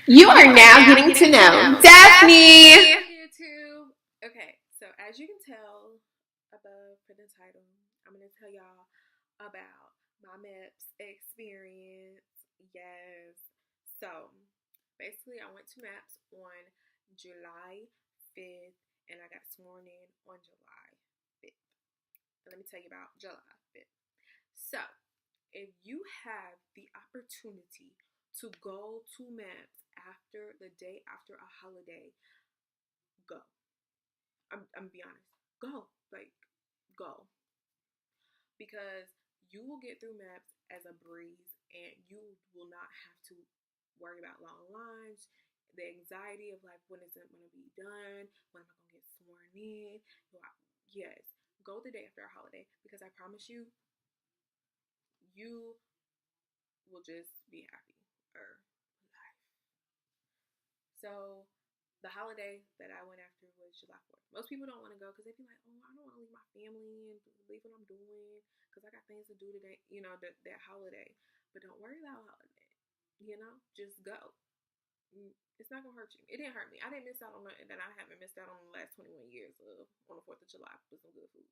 You are now getting to know Daphne. YouTube. Okay, so as you can tell above for the title, I'm going to tell y'all about my MEPS experience. Yes. So basically, I went to MEPS on July 5th and I got sworn in on July 5th. And let me tell you about July 5th. So, if you have the opportunity to go to MEPS after the day after a holiday, go. I'm be honest. Go. Go. Because you will get through MEPS as a breeze and you will not have to worry about long lines, the anxiety of like, when is it going to be done? When am I going to get sworn in? Yes. Go the day after a holiday because I promise you, you will just be happy. So the holiday that I went after was July 4th. Most people don't want to go because they be like, oh, I don't want to leave my family and leave what I'm doing because I got things to do today, that holiday. But don't worry about holiday, just go. It's not going to hurt you. It didn't hurt me. I didn't miss out on nothing that I haven't missed out on the last 21 years on the 4th of July with some good food,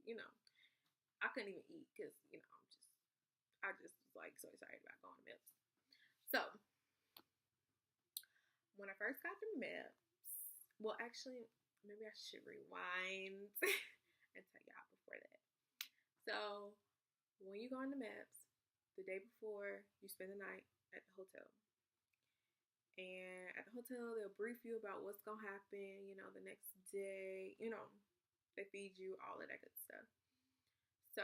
I couldn't even eat because, I just was like so excited about going to MEPS. So, when I first got to MEPS, well, actually, maybe I should rewind and tell y'all before that. So, when you go into MEPS, the day before, you spend the night at the hotel. And at the hotel, they'll brief you about what's going to happen, the next day. They feed you, all of that good stuff. So,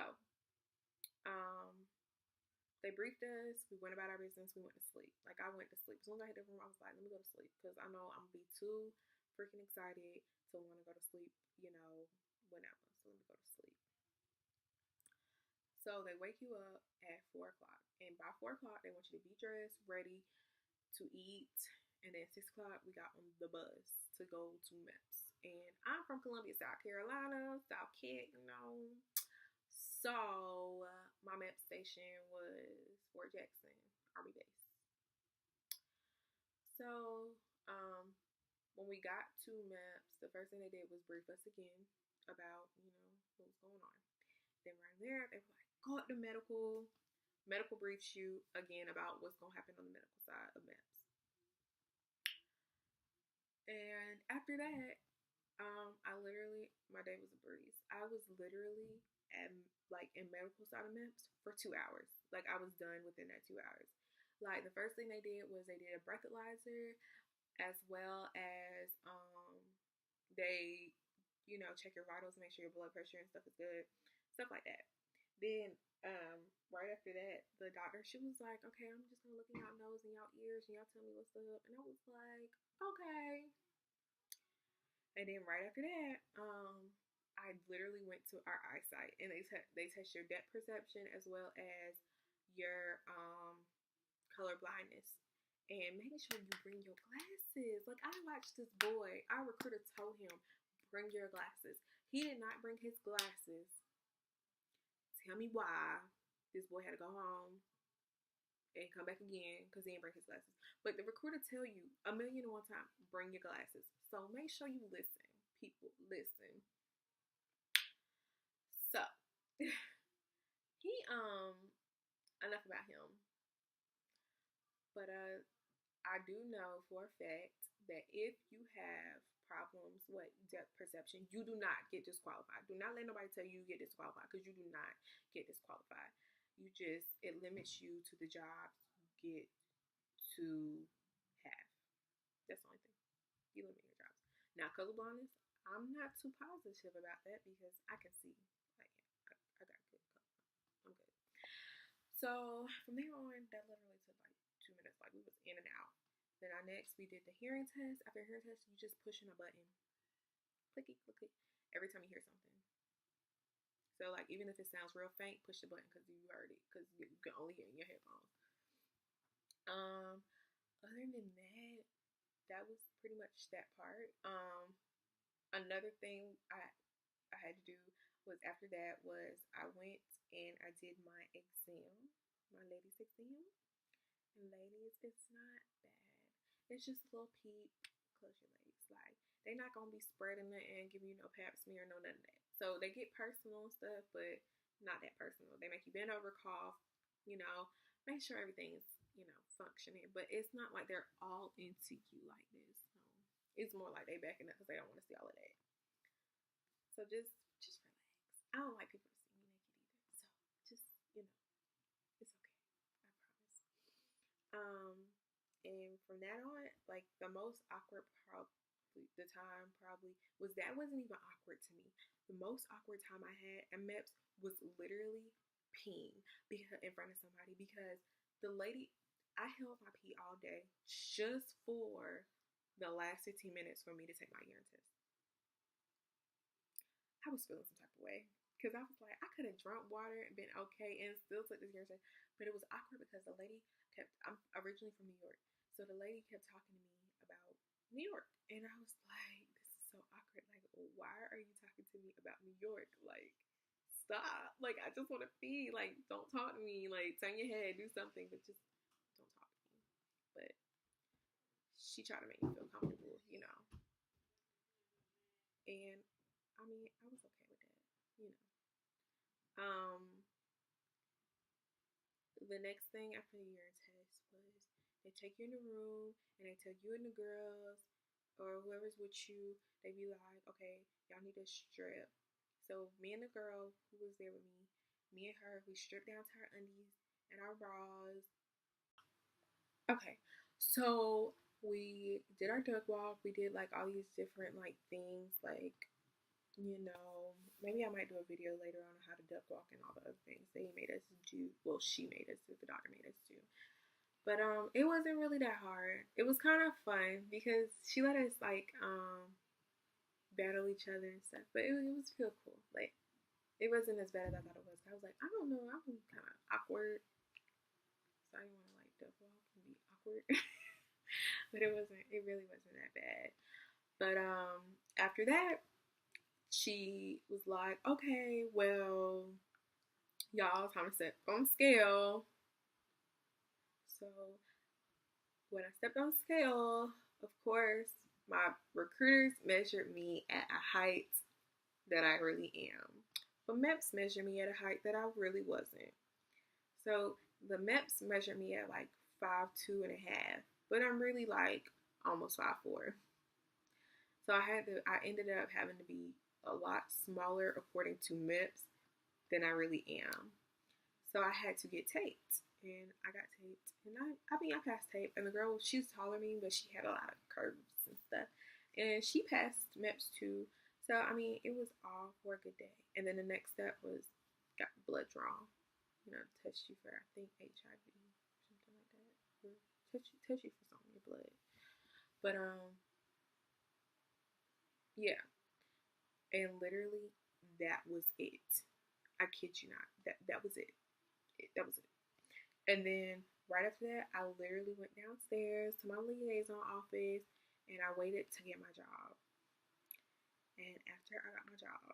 they briefed us. We went about our business. We went to sleep. Like, I went to sleep. As soon as I hit the room, I was like, let me go to sleep. Because I know I'm going to be too freaking excited to want to go to sleep, whenever. So, let me go to sleep. So, they wake you up at 4 o'clock. And by 4 o'clock, they want you to be dressed, ready to eat. And then 6 o'clock, we got on the bus to go to MEPS. And I'm from Columbia, South Carolina. South Kid, So, my MEPS station was Fort Jackson, Army base. So, when we got to MEPS, the first thing they did was brief us again about, what was going on. Then right there, they were like, go up to medical. Medical briefs you again about what's going to happen on the medical side of MEPS. And after that, my day was a breeze. I was literally in medical side of MEPS for 2 hours. Like, I was done within that 2 hours. Like, the first thing they did was they did a breathalyzer, as well as they, check your vitals, make sure your blood pressure and stuff is good, stuff like that. Then right after that, the doctor, she was like, okay, I'm just gonna look in y'all nose and y'all ears and y'all tell me what's up. And I was like, okay. And then right after that, I literally went to our eyesight, and they test your depth perception as well as your color blindness, and making sure you bring your glasses. Like, I watched this boy. Our recruiter told him, bring your glasses. He did not bring his glasses. Tell me why this boy had to go home and come back again because he didn't bring his glasses. But the recruiter tell you 1,000,001 time, bring your glasses. So make sure you listen, people. Listen. So he enough about him. But I do know for a fact that if you have problems with depth perception, you do not get disqualified. Do not let nobody tell you get disqualified, because you do not get disqualified. It limits you to the jobs you get to have. That's the only thing. You limit your jobs. Now, colorblindness, I'm not too positive about that because I can see. Like, I got good color. I'm good. So from there on, that literally took like 2 minutes. Like, we was in and out. Then we did the hearing test. After the hearing test, you just pushing a button. Clicky, clicky. Every time you hear something. So, like, even if it sounds real faint, push the button because you heard it. Because you can only hear it in your headphones. Other than that, that was pretty much that part. Another thing I had to do was after that was I went and I did my exam, my ladies exam. And ladies, it's not bad. It's just a little peep. Close your legs. Like, they're not gonna be spreading it and giving you no pap smear, no none of that. So they get personal and stuff, but not that personal. They make you bend over, cough, make sure everything's, functioning. But it's not like they're all into you like this. No. It's more like they backing up because they don't want to see all of that. So just relax. I don't like people to see me naked either. So just, it's okay. I promise. And from that on, like the most awkward probably was that wasn't even awkward to me. The most awkward time I had at MEPS was literally peeing in front of somebody because the lady, I held my pee all day just for the last 15 minutes for me to take my urine test. I was feeling some type of way because I was like, I could have drunk water and been okay and still took this urine test, but it was awkward because the lady I'm originally from New York, so the lady kept talking to me about New York, and I was like, this is so awkward. Like, why are you talking to me about New York? Like, stop. Like, I just want to pee. Like, don't talk to me. Like, turn your head, do something, but just don't talk to me. But she tried to make me feel comfortable, and I mean, I was okay with that. The next thing after the urine test was they take you in the room and they tell you and the girls or whoever's with you, they be like, okay, y'all need to strip. So me and the girl who was there with me and her, we stripped down to our undies and our bras. Okay, so we did our duck walk. We did like all these different like things, like maybe I might do a video later on how to duck walk and all the other things they made us do. Well, she made us do, the doctor made us do. But it wasn't really that hard. It was kind of fun because she let us like battle each other and stuff. But it was feel cool. Like, it wasn't as bad as I thought it was. I was like, I don't know, I'm kind of awkward, so I didn't want to like duck walk and be awkward. But it really wasn't that bad. But after that, she was like, okay, well, y'all, time to step on scale. So when I stepped on scale, of course, my recruiters measured me at a height that I really am. But MEPS measured me at a height that I really wasn't. So the MEPS measured me at like 5'2.5", but I'm really like almost 5'4". So I ended up having to be a lot smaller according to MEPS than I really am. So I had to get taped, and I got taped, and I passed tape. And the girl, she was taller than me, but she had a lot of curves and stuff, and she passed MEPS too. So I mean, it was all for a good day. And then the next step was got blood drawn, test you for I think HIV or something like that, or test you for something in your blood. But yeah, and literally that was it. I kid you not. That was it. That was it. And then right after that, I literally went downstairs to my liaison office and I waited to get my job. And after I got my job,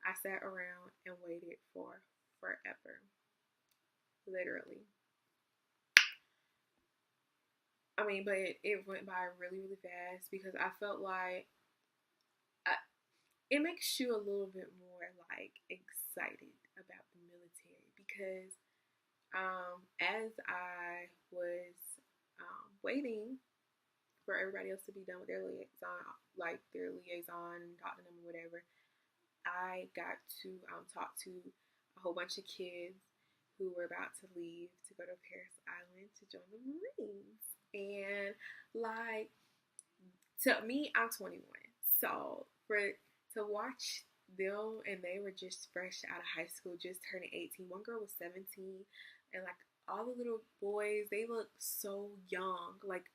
I sat around and waited for forever. Literally. I mean, but it went by really, really fast because I felt like it makes you a little bit more like excited about the military because as I was waiting for everybody else to be done with their liaison, talk to them or whatever, I got to talk to a whole bunch of kids who were about to leave to go to Paris Island to join the Marines. And like, to me, I'm 21. So to watch them, and they were just fresh out of high school, just turning 18. One girl was 17, and like all the little boys, they looked so young. Like,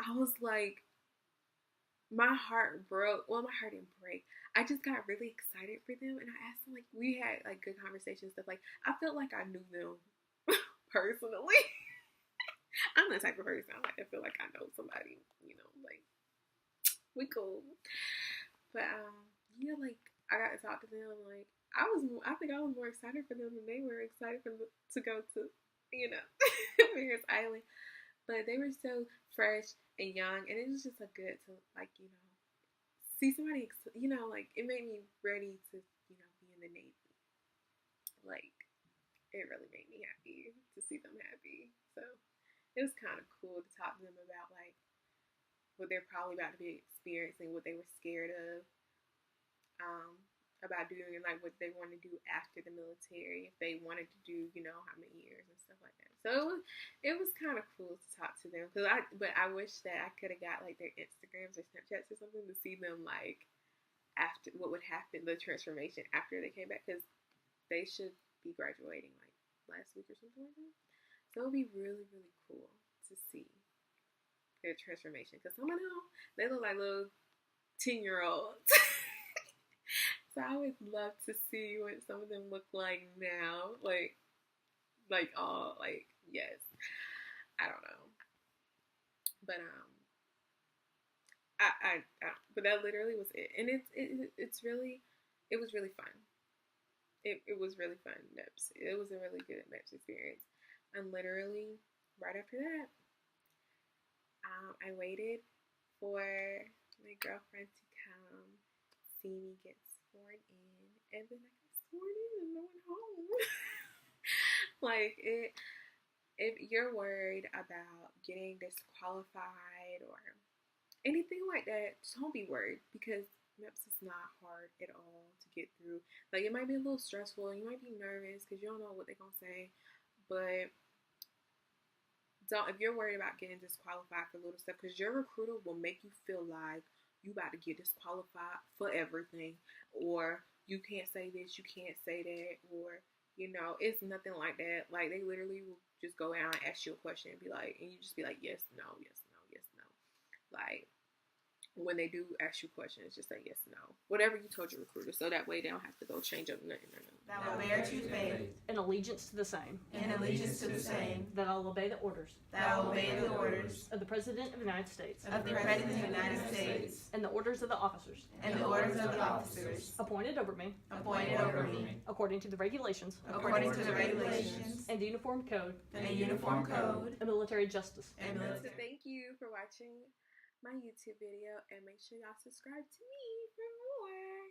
I was like, my heart broke. Well, my heart didn't break. I just got really excited for them, and I asked them, like, we had like good conversations, stuff. Like, I felt like I knew them personally. I'm the type of person I like to feel like I know somebody, like, we cool. But yeah, like, I got to talk to them. Like, I think I was more excited for them than they were excited to go to, Paris Island. But they were so fresh and young, and it was just a good to, like, you know, see somebody, you know, like, it made me ready to, you know, be in the Navy. Like, it really made me happy to see them happy. So it was kind of cool to talk to them about, like, what they're probably about to be experiencing, what they were scared of, about doing, and like what they want to do after the military, if they wanted to do, you know, how many years and stuff like that. So it was kind of cool to talk to them, but I wish that I could have got like their Instagrams or Snapchats or something to see them like after what would happen, the transformation after they came back, because they should be graduating like last week or something like that. So it would be really, really cool to see their transformation, because some of them, they look like little 10-year-olds. So I would love to see what some of them look like now. Like all, like, yes. I don't know. But but that literally was it. And it's really, it was really fun. It was really fun, MEPS. It was a really good MEPS experience. And literally, right after that, I waited for my girlfriend to come see me get sworn in, and then I got sworn in and I went home. Like, if you're worried about getting disqualified or anything like that, just don't be worried, because MEPS is not hard at all to get through. Like, it might be a little stressful, you might be nervous because you don't know what they're gonna say, but if you're worried about getting disqualified for little stuff, because your recruiter will make you feel like you about to get disqualified for everything, or you can't say this, you can't say that, or, you know, it's nothing like that. Like, they literally will just go out and ask you a question and be like, and you just be like, yes, no, yes, no, yes, no. Like, when they do ask you questions, just say yes, no, whatever you told your recruiter, so that way they don't have to go change up nothing. That I will bear true faith and allegiance to the same, that I will obey the orders I will obey the orders of the President of the United States of the President of the United States and the orders of the officers and the orders of the officers appointed over me according to the regulations according to the regulations and the Uniform Code and the Uniform Code of military justice. and So military. thank you for watching my YouTube video, and make sure y'all subscribe to me for more.